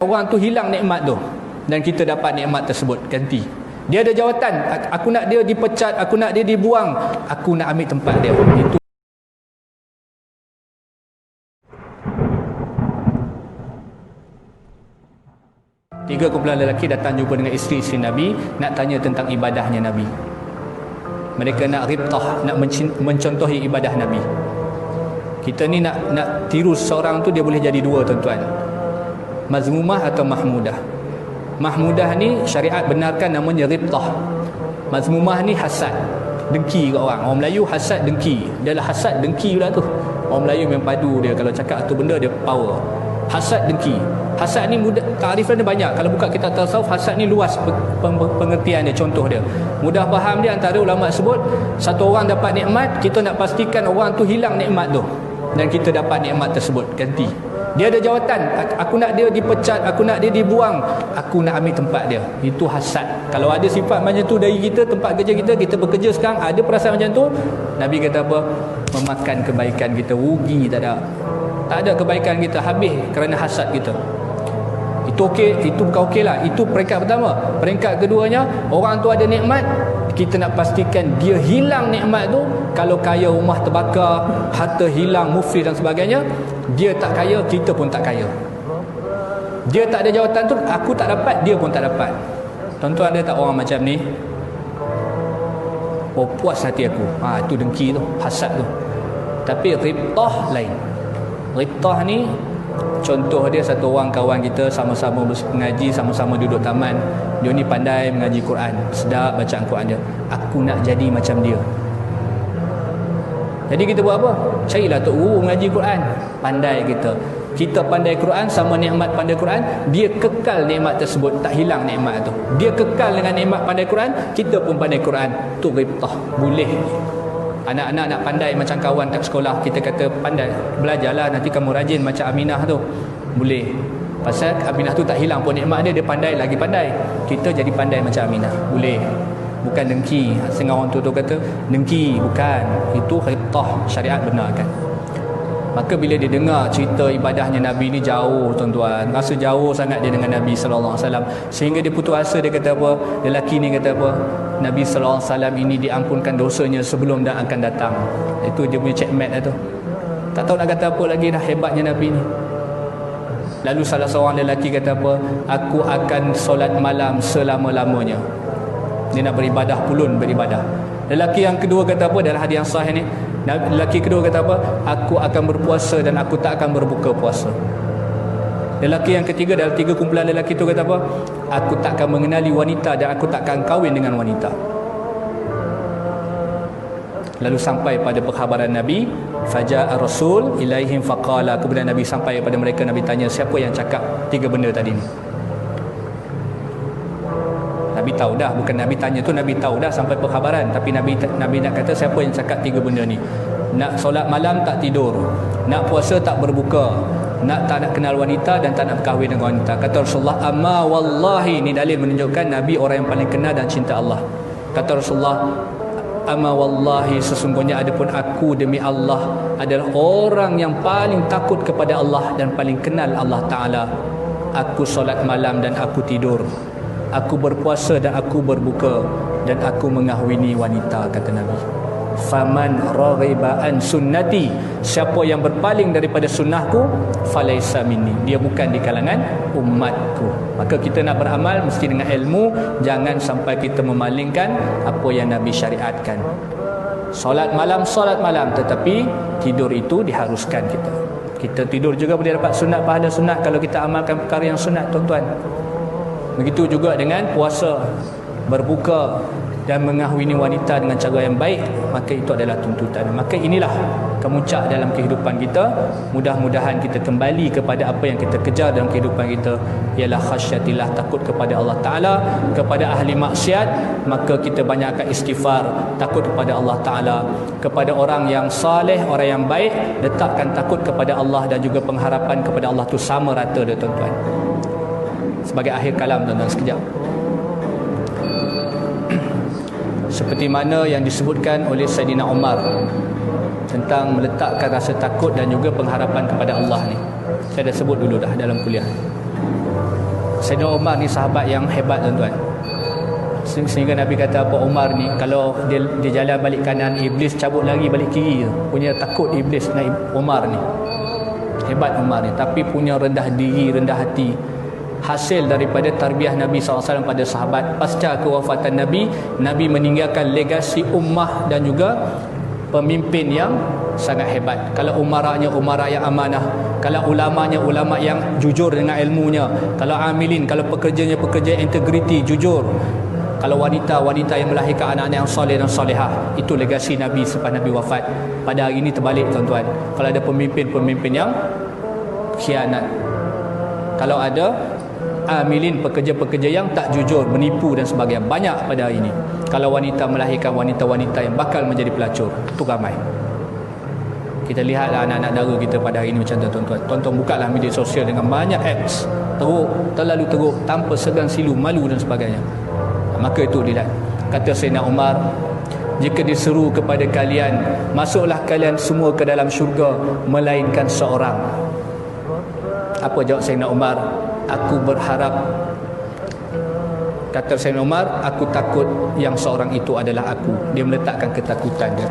Orang tu hilang nikmat tu dan kita dapat nikmat tersebut ganti. Dia ada jawatan, aku nak dia dipecat, aku nak dia dibuang, aku nak ambil tempat dia. Itu tiga kumpulan lelaki datang jumpa dengan isteri-isteri Nabi, nak tanya tentang ibadahnya Nabi. Mereka nak ribtah, nak mencontohi ibadah Nabi. Kita ni nak tiru seorang tu, dia boleh jadi dua tuan-tuan, mazmumah atau mahmudah. Mahmudah ni syariat benarkan namanya ribtah. Mazmumah ni hasad, dengki kat orang. Orang Melayu hasad dengki. Dia lah hasad dengki pula tu. Orang Melayu memang padu dia, kalau cakap tu benda dia power. Hasad dengki. Hasad ni mudah, tarifan dia banyak. Kalau buka kitab tasawuf, hasad ni luas pengertian dia. Contoh dia, mudah faham dia, antara ulama sebut, satu orang dapat nikmat, kita nak pastikan orang tu hilang nikmat tu dan kita dapat nikmat tersebut ganti. Dia ada jawatan, aku nak dia dipecat, aku nak dia dibuang, aku nak ambil tempat dia. Itu hasad. Kalau ada sifat macam tu dari kita, tempat kerja kita, kita bekerja sekarang ada perasaan macam tu, Nabi kata apa? Memakan kebaikan kita, rugi, tak ada kebaikan kita, habis kerana hasad kita. Itu okey, itu bukan okey lah. Itu peringkat pertama. Peringkat keduanya, orang tu ada nikmat, kita nak pastikan dia hilang nikmat tu. Kalau kaya, rumah terbakar, harta hilang, muflis dan sebagainya, dia tak kaya, kita pun tak kaya. Dia tak ada jawatan tu, aku tak dapat, dia pun tak dapat. Tuan-tuan, ada tak orang macam ni? Oh, puas hati aku. Itu dengki tu, hasad tu. Tapi ribtah lain. Ribtah ni, contoh dia satu orang kawan kita, sama-sama mengaji, sama-sama duduk taman. Dia ni pandai mengaji Quran, sedap bacaan Quran dia. Aku nak jadi macam dia. Jadi kita buat apa? Carilah tok guru mengaji Quran, pandai kita. Kita pandai Quran, sama nikmat pandai Quran, dia kekal nikmat tersebut, tak hilang nikmat tu. Dia kekal dengan nikmat pandai Quran, kita pun pandai Quran. Tu ribtah, boleh. Anak-anak nak pandai macam kawan kat sekolah, kita kata pandai, belajarlah nanti kamu rajin macam Aminah tu. Boleh. Pasal Aminah tu tak hilang pun nikmat dia, dia pandai lagi pandai. Kita jadi pandai macam Aminah. Boleh. Bukan dengki. Setengah orang tu kata dengki, bukan. Itu ribtah, syariat benarkan. Maka bila dia dengar cerita ibadahnya Nabi ni jauh tuan-tuan, rasa jauh sangat dia dengan Nabi sallallahu alaihi wasallam, sehingga dia putus asa. Dia kata apa? Lelaki ni kata apa? Nabi sallallahu alaihi wasallam ini diampunkan dosanya sebelum dan akan datang. Itu dia punya checkmate lah tu. Tak tahu nak kata apa lagi dah, hebatnya Nabi ni. Lalu salah seorang lelaki kata apa? Aku akan solat malam selama-lamanya. Dia nak beribadah, pulun beribadah. Lelaki yang kedua kata apa dalam hadis yang sahih ni? Lelaki kedua kata apa? Aku akan berpuasa dan aku tak akan berbuka puasa. Lelaki yang ketiga dalam tiga kumpulan lelaki itu kata apa? Aku tak akan mengenali wanita dan aku tak akan kahwin dengan wanita. Lalu sampai pada perkhabaran Nabi, faja'a rasul ilaihim faqala. Kemudian Nabi sampai kepada mereka, Nabi tanya, siapa yang cakap tiga benda tadi ni? Nabi tahu dah, bukan Nabi tanya tu, Nabi tahu dah sampai perkhabaran. Tapi Nabi nak kata siapa yang cakap tiga benda ni? Nak solat malam tak tidur, nak puasa tak berbuka, tak nak kenal wanita dan tak nak berkahwin dengan wanita. Kata Rasulullah, amma wallahi, ni dalil menunjukkan Nabi orang yang paling kenal dan cinta Allah. Kata Rasulullah, amma wallahi, sesungguhnya adapun aku demi Allah adalah orang yang paling takut kepada Allah dan paling kenal Allah Ta'ala. Aku solat malam dan aku tidur, aku berpuasa dan aku berbuka, dan aku mengahwini wanita, kata Nabi. Faman raghiba an sunnati, siapa yang berpaling daripada sunnahku, falaisa minni, dia bukan di kalangan umatku. Maka kita nak beramal mesti dengan ilmu, jangan sampai kita memalingkan apa yang Nabi syariatkan. Solat malam, tetapi tidur itu diharuskan kita. Kita tidur juga boleh dapat sunat, pahala sunat kalau kita amalkan perkara yang sunat, tuan-tuan. Begitu juga dengan puasa, berbuka dan mengahwini wanita dengan cara yang baik, maka itu adalah tuntutan. Maka inilah kemuncak dalam kehidupan kita. Mudah-mudahan kita kembali kepada apa yang kita kejar dalam kehidupan kita, ialah khasyatillah, takut kepada Allah Ta'ala. Kepada ahli maksiat, maka kita banyakkan istighfar, takut kepada Allah Ta'ala. Kepada orang yang saleh, orang yang baik, letakkan takut kepada Allah dan juga pengharapan kepada Allah tu sama rata dia, tuan-tuan. Sebagai akhir kalam, tuan-tuan, sekejap. Seperti mana yang disebutkan oleh Saidina Umar tentang meletakkan rasa takut dan juga pengharapan kepada Allah ni, saya dah sebut dulu dah dalam kuliah. Sayyidina Umar ni sahabat yang hebat tuan-tuan. Sehingga Nabi kata apa, Umar ni kalau dia jalan balik kanan, iblis cabut lagi balik kiri. Punya takut iblis nak Umar ni. Hebat Umar ni, tapi punya rendah diri, rendah hati. Hasil daripada tarbiyah Nabi SAW pada sahabat. Pasca kewafatan Nabi, Nabi meninggalkan legasi ummah dan juga pemimpin yang sangat hebat. Kalau umaranya umara yang amanah, kalau ulamanya ulama yang jujur dengan ilmunya, kalau amilin, kalau pekerjanya pekerja integriti, jujur, kalau wanita yang melahirkan anak-anak yang soleh dan solehah. Itu legasi Nabi selepas Nabi wafat. Pada hari ini terbalik tuan-tuan. Kalau ada pemimpin-pemimpin yang khianat, kalau ada amilin, pekerja-pekerja yang tak jujur, menipu dan sebagainya, banyak pada hari ini. Kalau wanita melahirkan wanita-wanita yang bakal menjadi pelacur, itu ramai. Kita lihatlah anak-anak dara kita pada hari ini macam tu tuan-tuan. Tuan-tuan bukalah media sosial dengan banyak apps, teruk, terlalu teruk, tanpa segan silu, malu dan sebagainya. Maka itu dilihat. Kata Sayyidina Umar, jika diseru kepada kalian, masuklah kalian semua ke dalam syurga melainkan seorang. Apa jawab Sayyidina Umar? Aku berharap, kata Sayyidina Umar, aku takut yang seorang itu adalah aku. Dia meletakkan ketakutan dia.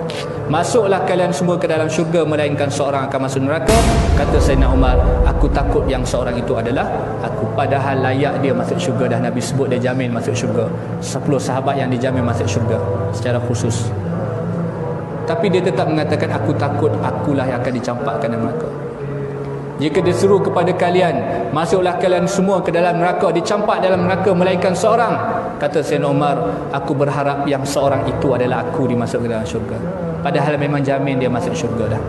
Masuklah kalian semua ke dalam syurga melainkan seorang akan masuk neraka. Kata Sayyidina Umar, aku takut yang seorang itu adalah aku. Padahal layak dia masuk syurga, dah Nabi sebut dia jamin masuk syurga. 10 sahabat yang dijamin masuk syurga secara khusus. Tapi dia tetap mengatakan, aku takut akulah yang akan dicampakkan dalam neraka. Jika disuruh kepada kalian, masuklah kalian semua ke dalam neraka, dicampak dalam neraka melainkan seorang. Kata Sayyidina Umar, aku berharap yang seorang itu adalah aku dimasuk ke dalam syurga. Padahal memang jamin dia masuk syurga dah.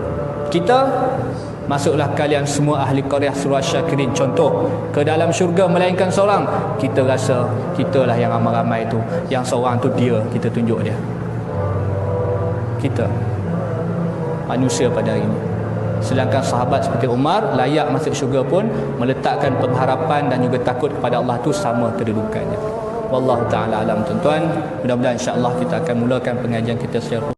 Kita, masuklah kalian semua ahli qaryah surah Syakirin, contoh, ke dalam syurga melainkan seorang. Kita rasa kitalah yang ramai-ramai tu, yang seorang tu dia, kita tunjuk dia. Kita manusia pada hari ini. Sedangkan sahabat seperti Umar layak masuk syurga pun meletakkan pengharapan dan juga takut kepada Allah tu sama kedudukannya. Wallahu taala alam tuan-tuan. Mudah-mudahan insya-Allah kita akan mulakan pengajian kita secara